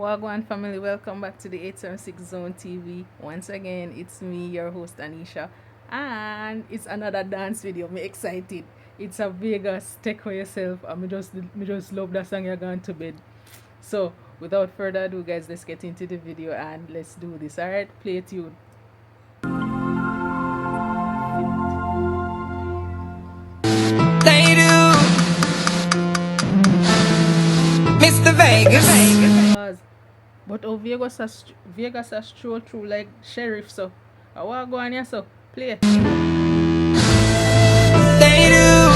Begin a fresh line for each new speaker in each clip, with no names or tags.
Wagwan family, welcome back to the 876 Zone TV. Once again, it's me, your host Anisha, and it's another dance video. I'm excited. It's a Vegas Tek Weh Yuhself, and me just love that song. You're going to bed. So, without further ado, guys, let's get into the video and let's do this. Alright, play it tune.
They do, Mr. Vegas.
But Vegas has stroll through like sheriff, so I want to go on here, so play it.
They do,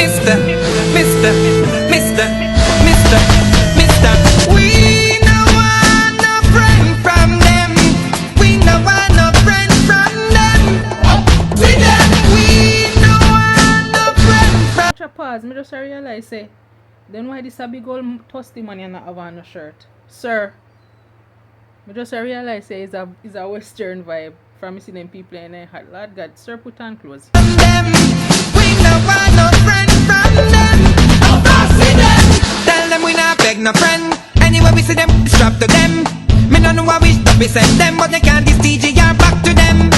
Mr. We no want no friend from them. We no want no friend from them. We no want no friend from.
Watch a pause, me just realize say, then why this a big old toasty man and not have on a shirt? Sir, me just realize say it's a western vibe from seeing them people in a hat. Lord God, sir, put on clothes.
Them. We no want no friend from them. Tell them we not beg no friend. Anyway we see them, strap to them. Me no know how we stop we send them, but they can't this TGR back to them.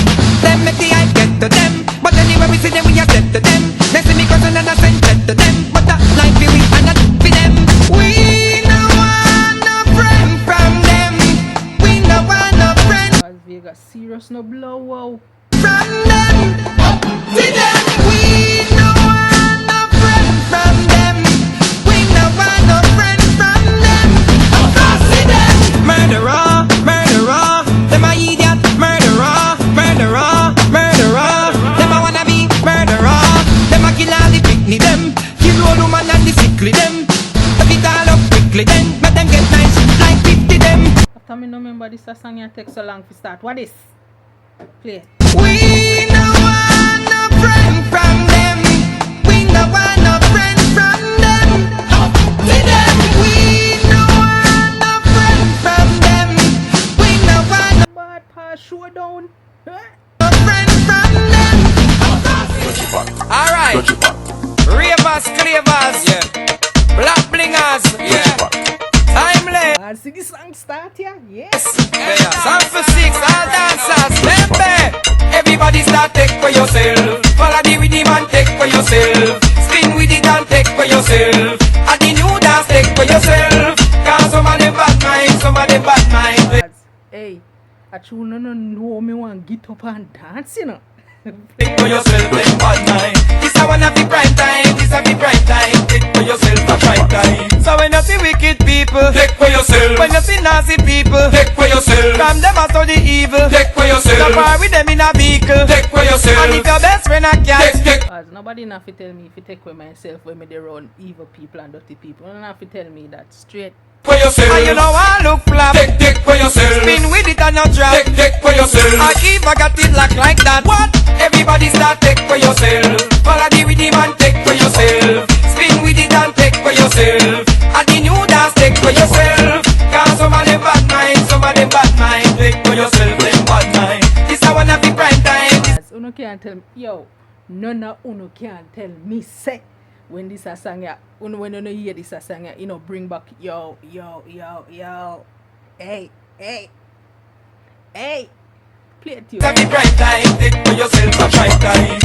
Them make the hype get to them, but anyway we see them we are dead to them. They see me cousin and I send dead to them, but that life we and not be them. We no want no friend from them. We no want no friend
Las Vegas, serious no blow, wow.
from them. We no want no friend from them. We no want no friend from them. Murderer, murderer, them a idiot. Murderer, murderer, murderer, them a wanna be murderer. Them a kill all the picnic them, kill all woman and the sickly them. Put it all up quickly then, make them get nice like 50 them.
After me no remember this a song you take so long to start. What is? Play.
We no want no friend from them. We no want no friend from them. We no want no friend from them. We no want
Bad pass showdown.
no friend from them. Alright, ravers, clavers, yeah. Black blingers, yeah. Timeless.
And see this song start here? Yes.
Sound for six, all dancers, remember. Everybody start take for yourself. Follow the rhythm and take for yourself. Spin with it and take for yourself. And the new dance take for yourself. Cause some of them bad mind, some of them bad mind.
Hey, I tune no know me want get up and dance, you know.
Take for yourself, them bad mind. This a one of the prime time, this a the prime time. Take for yourself a prime time. So when you see wicked people, take for yourself. When you see nasty people, take for yourself. From them I study evil, take for yourself. So far with them in a vehicle, take for yourself. And if your best friend a cat, take.
Cause nobody enough to tell me if you take away myself when me they run evil people and dirty people. No enough to tell me that straight.
For yourself. And you know I look flap. Take for yourself. Spin with it and not drop. Take for yourself. And if I got it locked like that, what? Everybody start take for yourself. Follow the rhythm and take for yourself. Spin with it and take for yourself. And the new dance take for yourself. Cause some of them bad mind, some of them bad mind. Take for yourself, them bad mind. This I wanna be prime time.
As uno can't tell me, yo, none of uno can't tell me say when this a song ya, when you hear this a song ya, you know, bring back yo. Hey. Play it to you.
Have the prime time, take for yourself a prime time.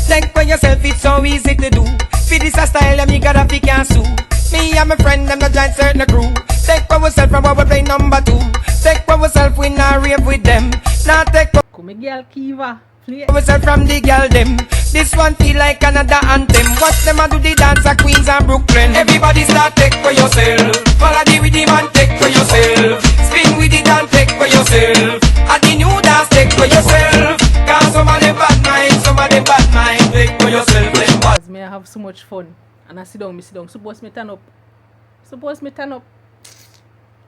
Take for yourself, it's so easy to do. For this a style, them you gotta pick and sue. Me and my friend, them not join certain crew. Take for yourself from our play number 2. Take for yourself, we not rave with them. Now take for
Come girl Kiva, play it.
yourself from the girl them. This one feel like another anthem. Watch them a do the dance at Queens and Brooklyn. Everybody start take for yourself. Follow the rhythm and take for yourself. Spin with it and take for yourself. And the new dance take for yourself. Cause some of them bad mind, some of them bad mind. Take for yourself, them bad.
May I have so much fun and I sit down. Suppose me turn up.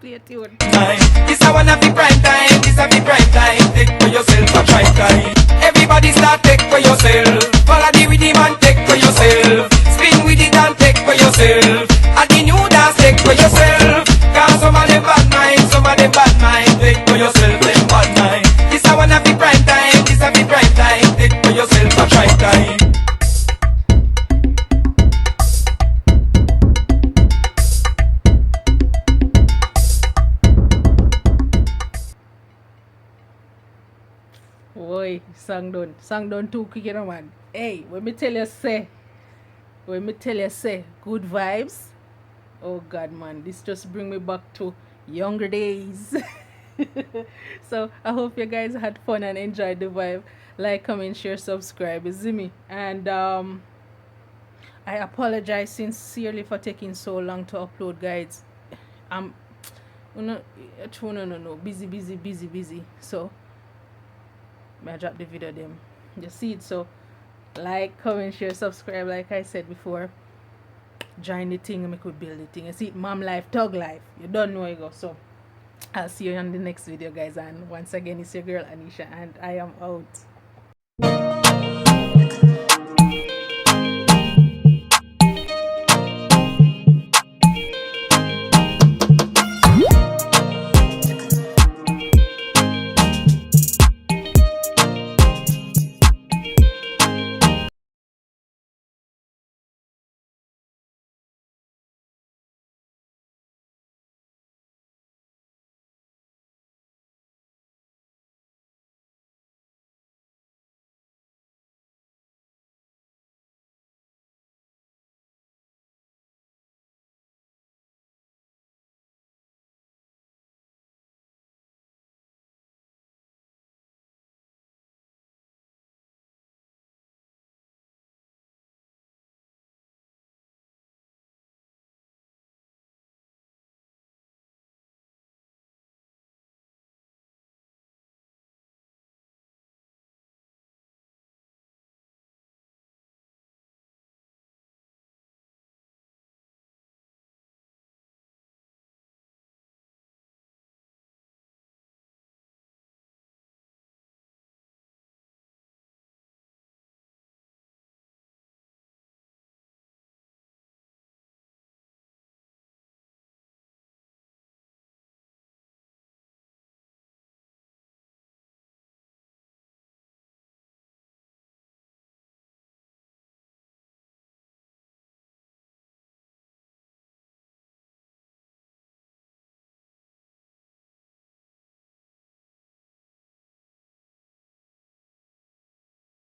Play it tune.
This a one of the prime time, this a the prime time. Take for yourself a prime time. Everybody start take for yourself. Follow the rhythm and take for yourself. Spin with it and take for yourself. And the new dance take for yourself. Cause some of them bad mind, some of them bad mind. Take for yourself, them bad mind. This a one of the prime time, this a the prime time. Take for yourself a prime time.
song done. Song done too quick, you know, man. Hey, when me tell you say, good vibes. Oh God, man, this just bring me back to younger days. So I hope you guys had fun and enjoyed the vibe. Like, comment, share, subscribe. It's me. And I apologize sincerely for taking so long to upload, guys. I'm no, no, busy. So I drop the video them. You see it, so like, comment, share, subscribe. Like I said before, join the thing and make we build the thing. You see it, mom life, thug life. You don't know you go. So I'll see you on the next video, guys. And once again, it's your girl Anisha, and I am out.